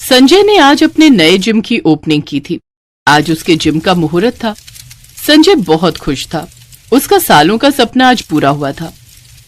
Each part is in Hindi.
संजय ने आज अपने नए जिम की ओपनिंग की थी। आज उसके जिम का मुहूर्त था। संजय बहुत खुश था। उसका सालों का सपना आज पूरा हुआ था।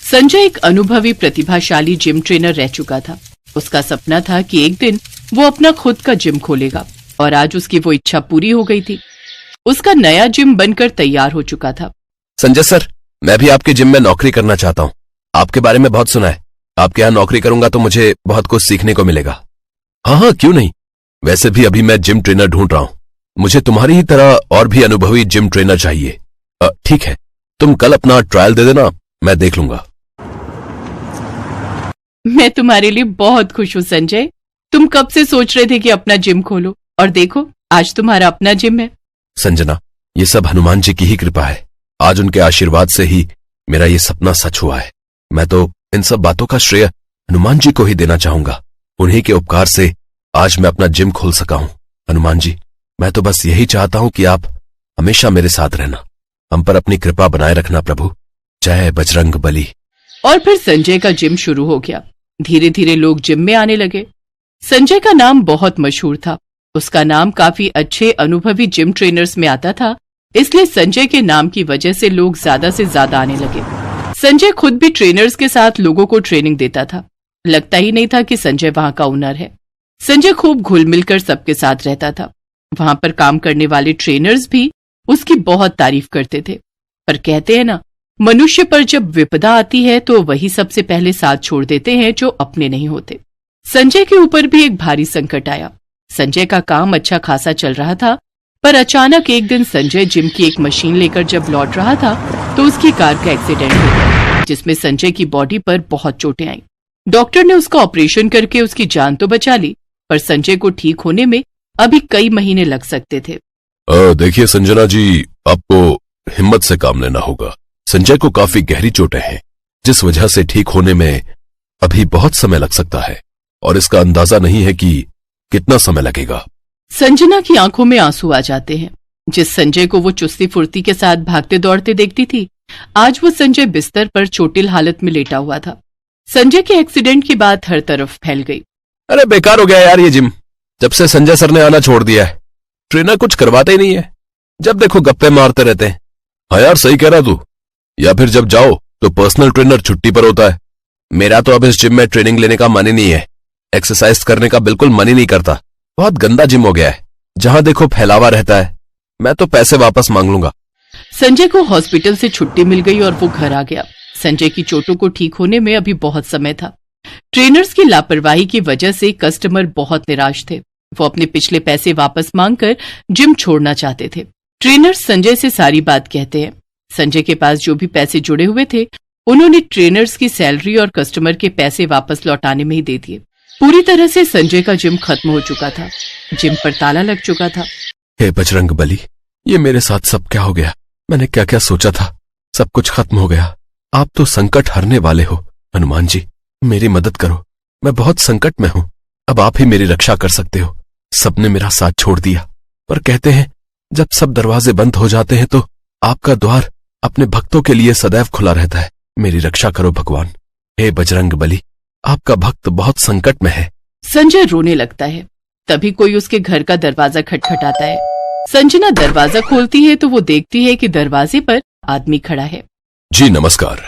संजय एक अनुभवी प्रतिभाशाली जिम ट्रेनर रह चुका था। उसका सपना था कि एक दिन वो अपना खुद का जिम खोलेगा और आज उसकी वो इच्छा पूरी हो गई थी। उसका नया जिम बनकर तैयार हो चुका था। संजय सर, मैं भी आपके जिम में नौकरी करना चाहता हूँ। आपके बारे में बहुत सुना है। आपके यहाँ नौकरी करूंगा तो मुझे बहुत कुछ सीखने को मिलेगा। हाँ, क्यों नहीं। वैसे भी अभी मैं जिम ट्रेनर ढूंढ रहा हूँ। मुझे तुम्हारी ही तरह और भी अनुभवी जिम ट्रेनर चाहिए। ठीक है, तुम कल अपना ट्रायल दे देना, मैं देख लूंगा। मैं तुम्हारे लिए बहुत खुश हूँ संजय। तुम कब से सोच रहे थे कि अपना जिम खोलो और देखो आज तुम्हारा अपना जिम है। संजना, ये सब हनुमान जी की ही कृपा है। आज उनके आशीर्वाद से ही मेरा ये सपना सच हुआ है। मैं तो इन सब बातों का श्रेय हनुमान जी को ही देना चाहूंगा। उन्हीं के उपकार से आज मैं अपना जिम खोल सका हूं। हनुमान जी, मैं तो बस यही चाहता हूं कि आप हमेशा मेरे साथ रहना, हम पर अपनी कृपा बनाए रखना प्रभु। जय बजरंग बली। और फिर संजय का जिम शुरू हो गया। धीरे धीरे लोग जिम में आने लगे। संजय का नाम बहुत मशहूर था। उसका नाम काफी अच्छे अनुभवी जिम ट्रेनर्स में आता था, इसलिए संजय के नाम की वजह से लोग ज्यादा से ज्यादा आने लगे। संजय खुद भी ट्रेनर्स के साथ लोगों को ट्रेनिंग देता था। लगता ही नहीं था कि संजय वहां का ओनर है। संजय खूब घुल मिलकर सबके साथ रहता था। वहां पर काम करने वाले ट्रेनर्स भी उसकी बहुत तारीफ करते थे। पर कहते हैं ना, मनुष्य पर जब विपदा आती है तो वही सबसे पहले साथ छोड़ देते हैं जो अपने नहीं होते। संजय के ऊपर भी एक भारी संकट आया। संजय का काम अच्छा खासा चल रहा था, पर अचानक एक दिन संजय जिम की एक मशीन लेकर जब लौट रहा था तो उसकी कार का एक्सीडेंट हो गया, जिसमें संजय की बॉडी पर बहुत चोटें आईं। डॉक्टर ने उसका ऑपरेशन करके उसकी जान तो बचा ली, पर संजय को ठीक होने में अभी कई महीने लग सकते थे। देखिए संजना जी, आपको हिम्मत से काम लेना होगा। संजय को काफी गहरी चोटें हैं, जिस वजह से ठीक होने में अभी बहुत समय लग सकता है और इसका अंदाजा नहीं है कि कितना समय लगेगा। संजना की आंखों में आंसू आ जाते हैं। जिस संजय को वो चुस्ती फुर्ती के साथ भागते दौड़ते देखती थी, आज वो संजय बिस्तर पर चोटिल हालत में लेटा हुआ था। संजय के एक्सीडेंट की बात हर तरफ फैल गई। अरे बेकार हो गया यार ये जिम। जब से संजय सर ने आना छोड़ दिया है, ट्रेनर कुछ करवाते ही नहीं है। जब देखो गप्पे मारते रहते हैं। हाँ यार, सही कह रहा तू। या फिर जब जाओ तो पर्सनल ट्रेनर छुट्टी पर होता है। मेरा तो अब इस जिम में ट्रेनिंग लेने का मन ही नहीं है। एक्सरसाइज करने का बिल्कुल मन ही नहीं करता। बहुत गंदा जिम हो गया है। जहां देखो फैलावा रहता है। मैं तो पैसे वापस मांग लूंगा। संजय को हॉस्पिटल से छुट्टी मिल गई और वो घर आ गया। संजय की चोटों को ठीक होने में अभी बहुत समय था। ट्रेनर्स की लापरवाही की वजह से कस्टमर बहुत निराश थे। वो अपने पिछले पैसे वापस मांगकर जिम छोड़ना चाहते थे। ट्रेनर्स संजय से सारी बात कहते हैं। संजय के पास जो भी पैसे जुड़े हुए थे, उन्होंने ट्रेनर्स की सैलरी और कस्टमर के पैसे वापस लौटाने में ही दे दिए। पूरी तरह से संजय का जिम खत्म हो चुका था। जिम पर ताला लग चुका था। हे बजरंग बली, ये मेरे साथ सब क्या हो गया? मैंने क्या क्या सोचा था, सब कुछ खत्म हो गया। आप तो संकट हरने वाले हो। हनुमान जी, मेरी मदद करो। मैं बहुत संकट में हूं। अब आप ही मेरी रक्षा कर सकते हो। सबने मेरा साथ छोड़ दिया, पर कहते हैं जब सब दरवाजे बंद हो जाते हैं तो आपका द्वार अपने भक्तों के लिए सदैव खुला रहता है। मेरी रक्षा करो भगवान। हे बजरंग बली, आपका भक्त बहुत संकट में है। संजय रोने लगता है। तभी कोई उसके घर का दरवाजा खटखटाता है। संजना दरवाजा खोलती है तो वो देखती है कि दरवाजे पर आदमी खड़ा है। जी नमस्कार,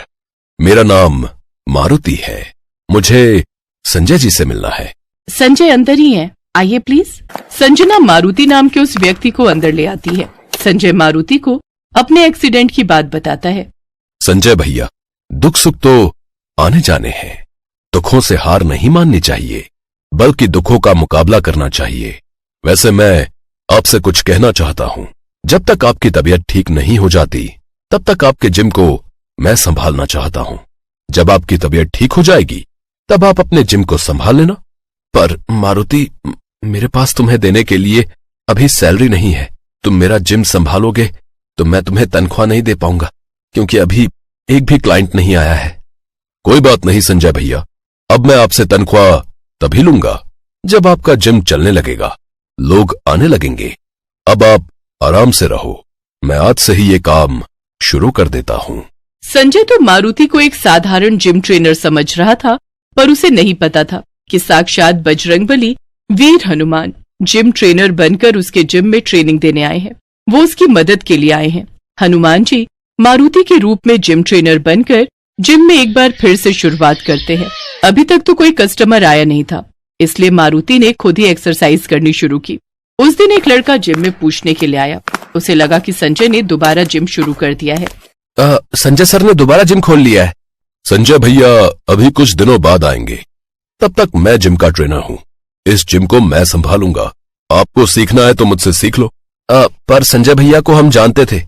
मेरा नाम मारुति है। मुझे संजय जी से मिलना है। संजय अंदर ही है, आइए प्लीज। संजना मारुति नाम के उस व्यक्ति को अंदर ले आती है। संजय मारुति को अपने एक्सीडेंट की बात बताता है। संजय भैया, दुख सुख तो आने जाने हैं। दुखों से हार नहीं माननी चाहिए, बल्कि दुखों का मुकाबला करना चाहिए। वैसे मैं आपसे कुछ कहना चाहता हूं। जब तक आपकी तबीयत ठीक नहीं हो जाती, तब तक आपके जिम को मैं संभालना चाहता हूं। जब आपकी तबीयत ठीक हो जाएगी, तब आप अपने जिम को संभाल लेना। पर मारुति, मेरे पास तुम्हें देने के लिए अभी सैलरी नहीं है। तुम मेरा जिम संभालोगे तो मैं तुम्हें तनख्वाह नहीं दे पाऊंगा, क्योंकि अभी एक भी क्लाइंट नहीं आया है। कोई बात नहीं संजय भैया, अब मैं आपसे तनख्वाह तभी लूंगा जब आपका जिम चलने लगेगा, लोग आने लगेंगे। अब आप आराम से रहो, मैं आज से ही ये काम शुरू कर देता हूं। संजय तो मारुति को एक साधारण जिम ट्रेनर समझ रहा था, पर उसे नहीं पता था कि साक्षात बजरंगबली वीर हनुमान जिम ट्रेनर बनकर उसके जिम में ट्रेनिंग देने आए हैं। वो उसकी मदद के लिए आए हैं। हनुमान जी मारुति के रूप में जिम ट्रेनर बनकर जिम में एक बार फिर से शुरुआत करते हैं। अभी तक तो कोई कस्टमर आया नहीं था, इसलिए मारुति ने खुद ही एक्सरसाइज करनी शुरू की। उस दिन एक लड़का जिम में पूछने के लिए आया। उसे लगा कि संजय ने दोबारा जिम शुरू कर दिया है। संजय सर ने दोबारा जिम खोल लिया है। संजय भैया अभी कुछ दिनों बाद आएंगे, तब तक मैं जिम का ट्रेनर हूँ। इस जिम को मैं संभालूंगा। आपको सीखना है तो मुझसे सीख लो। पर संजय भैया को हम जानते थे।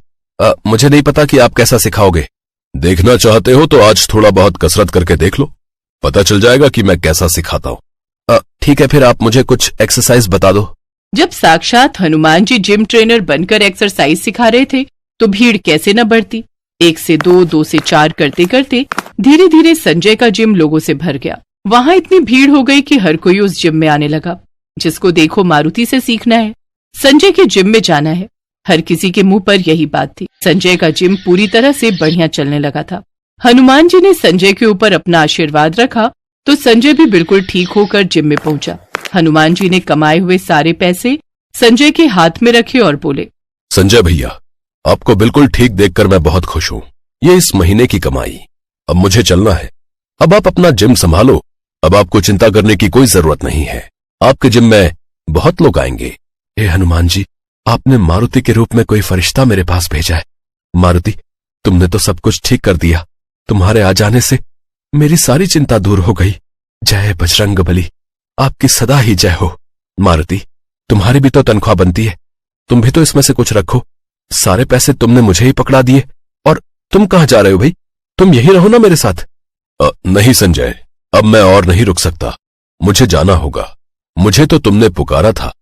मुझे नहीं पता कि आप कैसा सिखाओगे। देखना चाहते हो तो आज थोड़ा बहुत कसरत करके देख लो, पता चल जाएगा कि मैं कैसा सिखाता हूँ। ठीक है, फिर आप मुझे कुछ एक्सरसाइज बता दो। जब साक्षात हनुमान जी जिम ट्रेनर बनकर एक्सरसाइज सिखा रहे थे तो भीड़ कैसे न बढ़ती। 1 से 2, 2 से 4 करते करते धीरे धीरे संजय का जिम लोगों से भर गया। वहां इतनी भीड़ हो गई कि हर कोई उस जिम में आने लगा। जिसको देखो मारुति से सीखना है, संजय के जिम में जाना है। हर किसी के मुंह पर यही बात थी। संजय का जिम पूरी तरह से बढ़िया चलने लगा था। हनुमान जी ने संजय के ऊपर अपना आशीर्वाद रखा तो संजय भी बिल्कुल ठीक होकर जिम में पहुंचा। हनुमान जी ने कमाए हुए सारे पैसे संजय के हाथ में रखे और बोले, संजय भैया आपको बिल्कुल ठीक देखकर मैं बहुत खुश हूँ। ये इस महीने की कमाई। अब मुझे चलना है। अब आप अपना जिम संभालो। अब आपको चिंता करने की कोई जरूरत नहीं है। आपके जिम में बहुत लोग आएंगे। हे हनुमान जी, आपने मारुति के रूप में कोई फरिश्ता मेरे पास भेजा है। मारुति, तुमने तो सब कुछ ठीक कर दिया। तुम्हारे आ जाने से मेरी सारी चिंता दूर हो गई। जय बजरंगबली, आपकी सदा ही जय हो। मारुति, तुम्हारी भी तो तनख्वाह बनती है, तुम भी तो इसमें से कुछ रखो। सारे पैसे तुमने मुझे ही पकड़ा दिए। और तुम कहां जा रहे हो भाई? तुम यही रहो ना मेरे साथ। नहीं संजय, अब मैं और नहीं रुक सकता। मुझे जाना होगा। मुझे तो तुमने पुकारा था,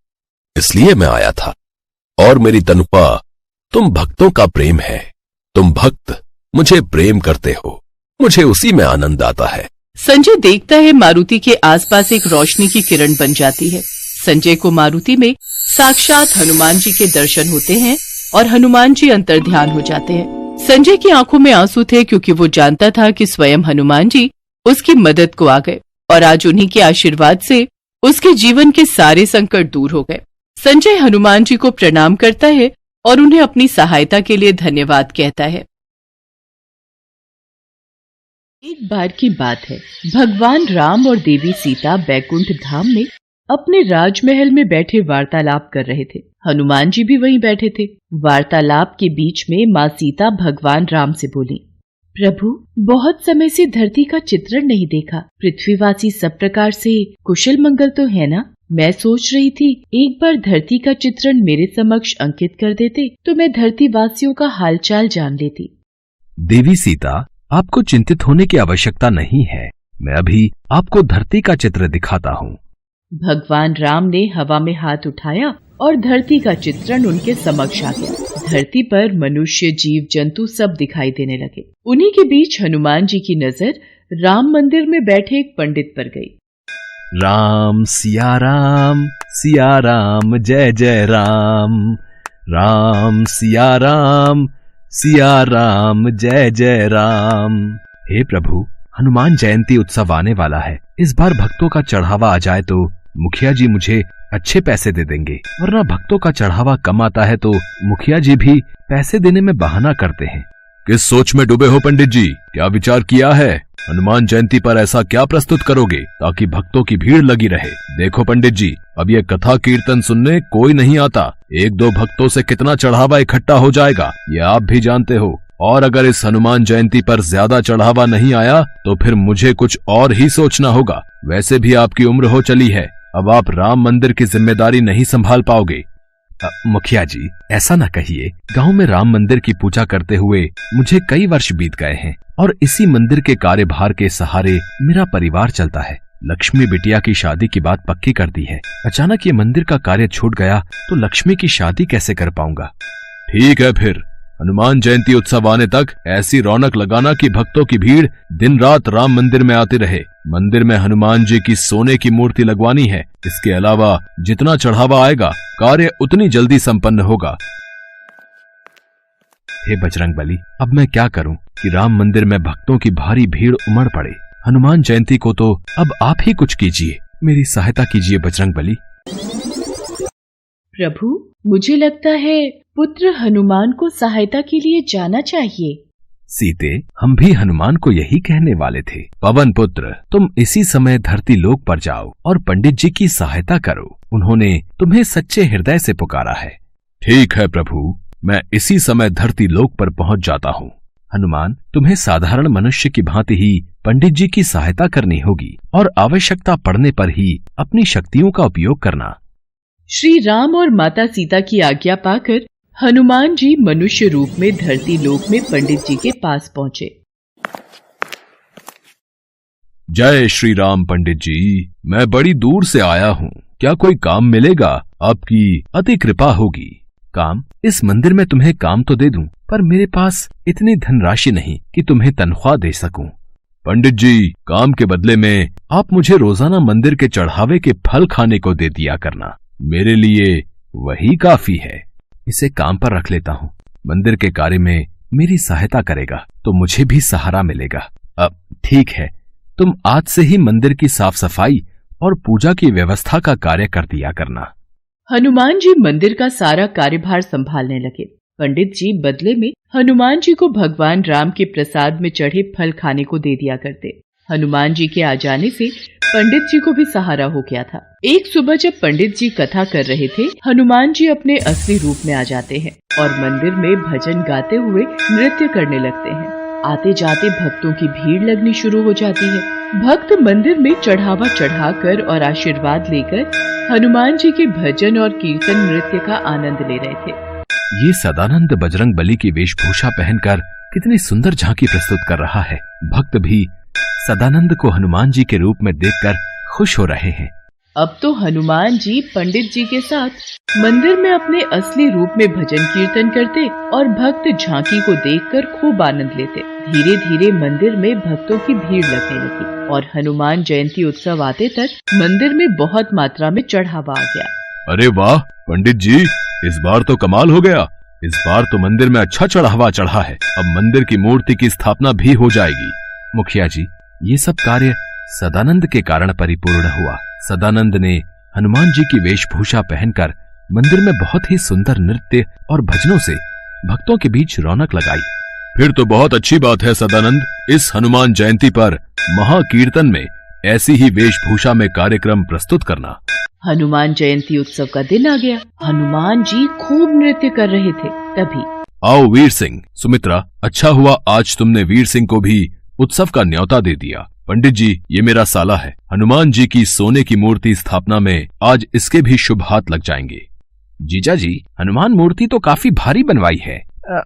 इसलिए मैं आया था। और मेरी तनख्वाह तुम भक्तों का प्रेम है। तुम भक्त मुझे प्रेम करते हो, मुझे उसी में आनंद आता है। संजय देखता है मारुति के आसपास एक रोशनी की किरण बन जाती है। संजय को मारुति में साक्षात हनुमान जी के दर्शन होते हैं और हनुमान जी अंतर्ध्यान हो जाते हैं। संजय की आंखों में आंसू थे क्योंकि वो जानता था कि स्वयं हनुमान जी उसकी मदद को आ गए और आज उन्हीं के आशीर्वाद से उसके जीवन के सारे संकट दूर हो गए। संजय हनुमान जी को प्रणाम करता है और उन्हें अपनी सहायता के लिए धन्यवाद कहता है। एक बार की बात है, भगवान राम और देवी सीता बैकुंठ धाम में अपने राजमहल में बैठे वार्तालाप कर रहे थे। हनुमान जी भी वहीं बैठे थे। वार्तालाप के बीच में माँ सीता भगवान राम से बोली, प्रभु, बहुत समय से धरती का चित्रण नहीं देखा। पृथ्वीवासी सब प्रकार से कुशल मंगल तो है ना? मैं सोच रही थी एक बार धरती का चित्रण मेरे समक्ष अंकित कर देते तो मैं धरती वासियों का हालचाल जान लेती। देवी सीता, आपको चिंतित होने की आवश्यकता नहीं है। मैं अभी आपको धरती का चित्र दिखाता हूँ। भगवान राम ने हवा में हाथ उठाया और धरती का चित्रण उनके समक्ष आ गया। धरती पर मनुष्य, जीव जंतु सब दिखाई देने लगे। उन्हीं के बीच हनुमान जी की नजर राम मंदिर में बैठे एक पंडित पर गई। राम सिया राम, सिया राम जय जय राम। राम सिया राम, सिया राम जय जय राम। हे प्रभु, हनुमान जयंती उत्सव आने वाला है। इस बार भक्तों का चढ़ावा आ जाए तो मुखिया जी मुझे अच्छे पैसे दे देंगे, वरना भक्तों का चढ़ावा कम आता है तो मुखिया जी भी पैसे देने में बहाना करते हैं। किस सोच में डूबे हो पंडित जी? क्या विचार किया है? हनुमान जयंती पर ऐसा क्या प्रस्तुत करोगे ताकि भक्तों की भीड़ लगी रहे? देखो पंडित जी, अब ये कथा कीर्तन सुनने कोई नहीं आता। 1-2 भक्तों से कितना चढ़ावा इकट्ठा हो जाएगा ये आप भी जानते हो। और अगर इस हनुमान जयंती पर ज्यादा चढ़ावा नहीं आया तो फिर मुझे कुछ और ही सोचना होगा। वैसे भी आपकी उम्र हो चली है, अब आप राम मंदिर की जिम्मेदारी नहीं संभाल पाओगे। मुखिया जी, ऐसा न कहिए। गांव में राम मंदिर की पूजा करते हुए मुझे कई वर्ष बीत गए हैं और इसी मंदिर के कार्यभार के सहारे मेरा परिवार चलता है। लक्ष्मी बिटिया की शादी की बात पक्की कर दी है। अचानक ये मंदिर का कार्य छूट गया तो लक्ष्मी की शादी कैसे कर पाऊंगा? ठीक है, फिर हनुमान जयंती उत्सव आने तक ऐसी रौनक लगाना कि भक्तों की भीड़ दिन रात राम मंदिर में आती रहे। मंदिर में हनुमान जी की सोने की मूर्ति लगवानी है। इसके अलावा जितना चढ़ावा आएगा कार्य उतनी जल्दी संपन्न होगा। हे बजरंगबली, अब मैं क्या करूं कि राम मंदिर में भक्तों की भारी भीड़ उमड़ पड़े। हनुमान जयंती को तो अब आप ही कुछ कीजिए, मेरी सहायता कीजिए बजरंगबली। प्रभु, मुझे लगता है पुत्र हनुमान को सहायता के लिए जाना चाहिए। सीते, हम भी हनुमान को यही कहने वाले थे। पवन पुत्र, तुम इसी समय धरती लोक पर जाओ और पंडित जी की सहायता करो। उन्होंने तुम्हें सच्चे हृदय से पुकारा है। ठीक है प्रभु, मैं इसी समय धरती लोक पर पहुंच जाता हूँ। हनुमान, तुम्हें साधारण मनुष्य की भांति ही पंडित जी की सहायता करनी होगी और आवश्यकता पड़ने पर ही अपनी शक्तियों का उपयोग करना। श्री राम और माता सीता की आज्ञा पाकर हनुमान जी मनुष्य रूप में धरती लोक में पंडित जी के पास पहुंचे। जय श्री राम पंडित जी, मैं बड़ी दूर से आया हूँ। क्या कोई काम मिलेगा? आपकी अति कृपा होगी। काम? इस मंदिर में तुम्हें काम तो दे दूं, पर मेरे पास इतनी धनराशि नहीं कि तुम्हें तनख्वाह दे सकूं। पंडित जी, काम के बदले में आप मुझे रोजाना मंदिर के चढ़ावे के फल खाने को दे दिया करना। मेरे लिए वही काफी है। इसे काम पर रख लेता हूँ। मंदिर के कार्य में मेरी सहायता करेगा तो मुझे भी सहारा मिलेगा। अब ठीक है, तुम आज से ही मंदिर की साफ सफाई और पूजा की व्यवस्था का कार्य कर दिया करना। हनुमान जी मंदिर का सारा कार्यभार संभालने लगे। पंडित जी बदले में हनुमान जी को भगवान राम के प्रसाद में चढ़े फल खाने को दे दिया करते। हनुमान जी के आ जाने से पंडित जी को भी सहारा हो गया था। एक सुबह जब पंडित जी कथा कर रहे थे, हनुमान जी अपने असली रूप में आ जाते हैं और मंदिर में भजन गाते हुए नृत्य करने लगते हैं। आते जाते भक्तों की भीड़ लगनी शुरू हो जाती है। भक्त मंदिर में चढ़ावा चढ़ाकर और आशीर्वाद लेकर हनुमान जी के भजन और कीर्तन नृत्य का आनंद ले रहे थे। ये सदानंद बजरंग बली की वेशभूषा पहनकर कितनी सुंदर झांकी प्रस्तुत कर रहा है। भक्त भी सदानंद को हनुमान जी के रूप में देखकर खुश हो रहे हैं। अब तो हनुमान जी पंडित जी के साथ मंदिर में अपने असली रूप में भजन कीर्तन करते और भक्त झांकी को देखकर खूब आनंद लेते। धीरे धीरे मंदिर में भक्तों की भीड़ लगने लगी और हनुमान जयंती उत्सव आते तक मंदिर में बहुत मात्रा में चढ़ावा आ गया। अरे वाह पंडित जी, इस बार तो कमाल हो गया। इस बार तो मंदिर में अच्छा चढ़ावा चढ़ा है। अब मंदिर की मूर्ति की स्थापना भी हो जाएगी। मुखिया जी, ये सब कार्य सदानंद के कारण परिपूर्ण हुआ। सदानंद ने हनुमान जी की वेशभूषा पहनकर मंदिर में बहुत ही सुंदर नृत्य और भजनों से भक्तों के बीच रौनक लगाई। फिर तो बहुत अच्छी बात है सदानंद। इस हनुमान जयंती पर महाकीर्तन में ऐसी ही वेशभूषा में कार्यक्रम प्रस्तुत करना। हनुमान जयंती उत्सव का दिन आ गया। हनुमान जी खूब नृत्य कर रहे थे। तभी आओ वीर सिंह, सुमित्रा, अच्छा हुआ आज तुमने वीर सिंह को भी उत्सव का न्योता दे दिया। पंडित जी, ये मेरा साला है। हनुमान जी की सोने की मूर्ति स्थापना में आज इसके भी शुभ हाथ लग जाएंगे। जीजा जी, हनुमान मूर्ति तो काफी भारी बनवाई है,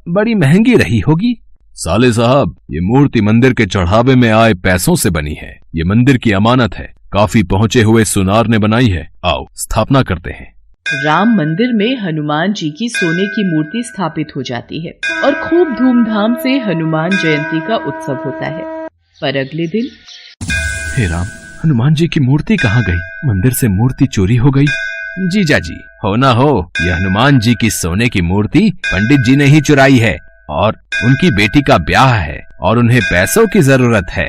बड़ी महंगी रही होगी। साले साहब, ये मूर्ति मंदिर के चढ़ावे में आए पैसों से बनी है। ये मंदिर की अमानत है, काफी पहुंचे हुए सुनार ने बनाई है। आओ स्थापना करते हैं। राम मंदिर में हनुमान जी की सोने की मूर्ति स्थापित हो जाती है और खूब धूमधाम से हनुमान जयंती का उत्सव होता है। पर अगले दिन, हे राम, हनुमान जी की मूर्ति कहाँ गई? मंदिर से मूर्ति चोरी हो गई। जीजा जी, हो ना हो, यह हनुमान जी की सोने की मूर्ति पंडित जी ने ही चुराई है और उनकी बेटी का ब्याह है और उन्हें पैसों की जरूरत है।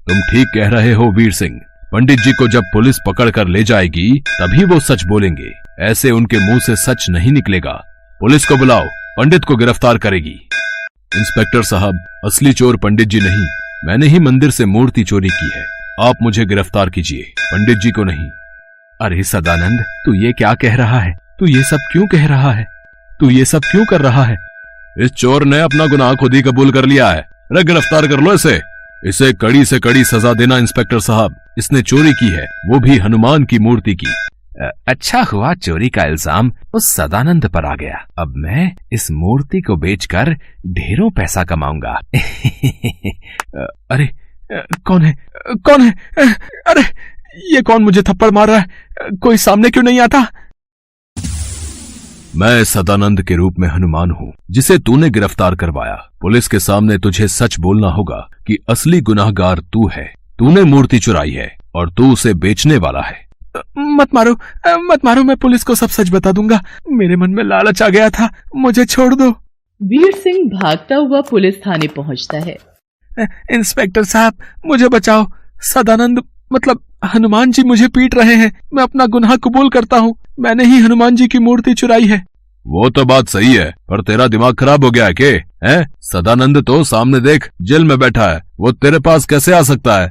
तुम ठीक कह रहे हो वीर सिंह। पंडित जी को जब पुलिस पकड़ कर ले जाएगी तभी वो सच बोलेंगे। ऐसे उनके मुंह से सच नहीं निकलेगा। पुलिस को बुलाओ, पंडित को गिरफ्तार करेगी। इंस्पेक्टर साहब, असली चोर पंडित जी नहीं, मैंने ही मंदिर से मूर्ति चोरी की है। आप मुझे गिरफ्तार कीजिए, पंडित जी को नहीं। अरे सदानंद, तू ये क्या कह रहा है? तू ये सब क्यों कह रहा है? तू ये सब क्यों कर रहा है? इस चोर ने अपना गुनाह खुद ही कबूल कर लिया है। अरे गिरफ्तार कर लो इसे। इसे कड़ी से कड़ी सजा देना इंस्पेक्टर साहब। इसने चोरी की है, वो भी हनुमान की मूर्ति की। अच्छा हुआ चोरी का इल्जाम उस सदानंद पर आ गया। अब मैं इस मूर्ति को बेचकर ढेरों पैसा कमाऊंगा। अरे कौन है? कौन है? अरे ये कौन मुझे थप्पड़ मार रहा है? कोई सामने क्यों नहीं आता? मैं सदानंद के रूप में हनुमान हूँ जिसे तूने गिरफ्तार करवाया। पुलिस के सामने तुझे सच बोलना होगा कि असली गुनाहगार तू है। तूने मूर्ति चुराई है और तू उसे बेचने वाला है। मत मारो, मत मारो, मैं पुलिस को सब सच बता दूंगा। मेरे मन में लालच आ गया था, मुझे छोड़ दो। वीर सिंह भागता हुआ पुलिस थाने पहुंचता है। इंस्पेक्टर साहब, मुझे बचाओ। सदानंद मतलब हनुमान जी मुझे पीट रहे हैं। मैं अपना गुनाह कबूल करता हूँ। मैंने ही हनुमान जी की मूर्ति चुराई है। वो तो बात सही है, पर तेरा दिमाग खराब हो गया है के? हैं? सदानंद तो सामने देख जेल में बैठा है, वो तेरे पास कैसे आ सकता है?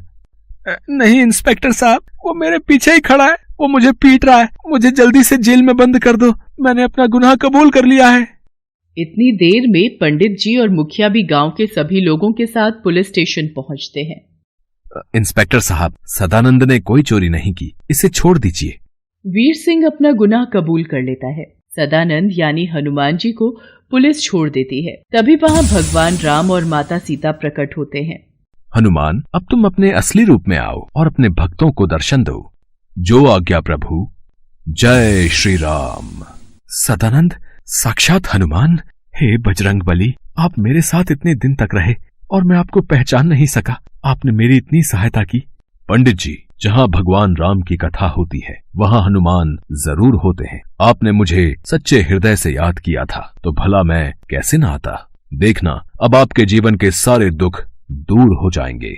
नहीं इंस्पेक्टर साहब, वो मेरे पीछे ही खड़ा है। वो मुझे पीट रहा है। मुझे जल्दी से जेल में बंद कर दो। मैंने अपना गुनाह कबूल कर लिया है। इतनी देर में पंडित जी और मुखिया भी गांव के सभी लोगों के साथ पुलिस स्टेशन पहुंचते हैं। इंस्पेक्टर साहब, सदानंद ने कोई चोरी नहीं की, इसे छोड़ दीजिए। वीर सिंह अपना गुनाह कबूल कर लेता है। सदानंद यानी हनुमान जी को पुलिस छोड़ देती है। तभी वहां भगवान राम और माता सीता प्रकट होते हैं। हनुमान, अब तुम अपने असली रूप में आओ और अपने भक्तों को दर्शन दो। जो आज्ञा प्रभु। जय श्री राम। सदानंद, साक्षात हनुमान। हे बजरंग बली, आप मेरे साथ इतने दिन तक रहे और मैं आपको पहचान नहीं सका। आपने मेरी इतनी सहायता की। पंडित जी, जहाँ भगवान राम की कथा होती है वहाँ हनुमान जरूर होते हैं। आपने मुझे सच्चे हृदय से याद किया था तो भला मैं कैसे न आता। देखना, अब आपके जीवन के सारे दुख दूर हो जाएंगे।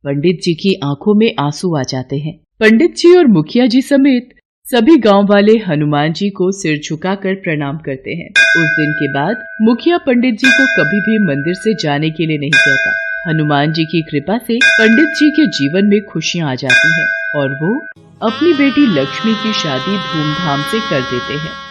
पंडित जी की आंखों में आंसू आ जाते हैं। पंडित जी और मुखिया जी समेत सभी गांव वाले हनुमान जी को सिर झुकाकर प्रणाम करते हैं। उस दिन के बाद मुखिया पंडित जी को कभी भी मंदिर से जाने के लिए नहीं कहता। हनुमान जी की कृपा से पंडित जी के जीवन में खुशियां आ जाती हैं और वो अपनी बेटी लक्ष्मी की शादी धूमधाम से कर देते हैं।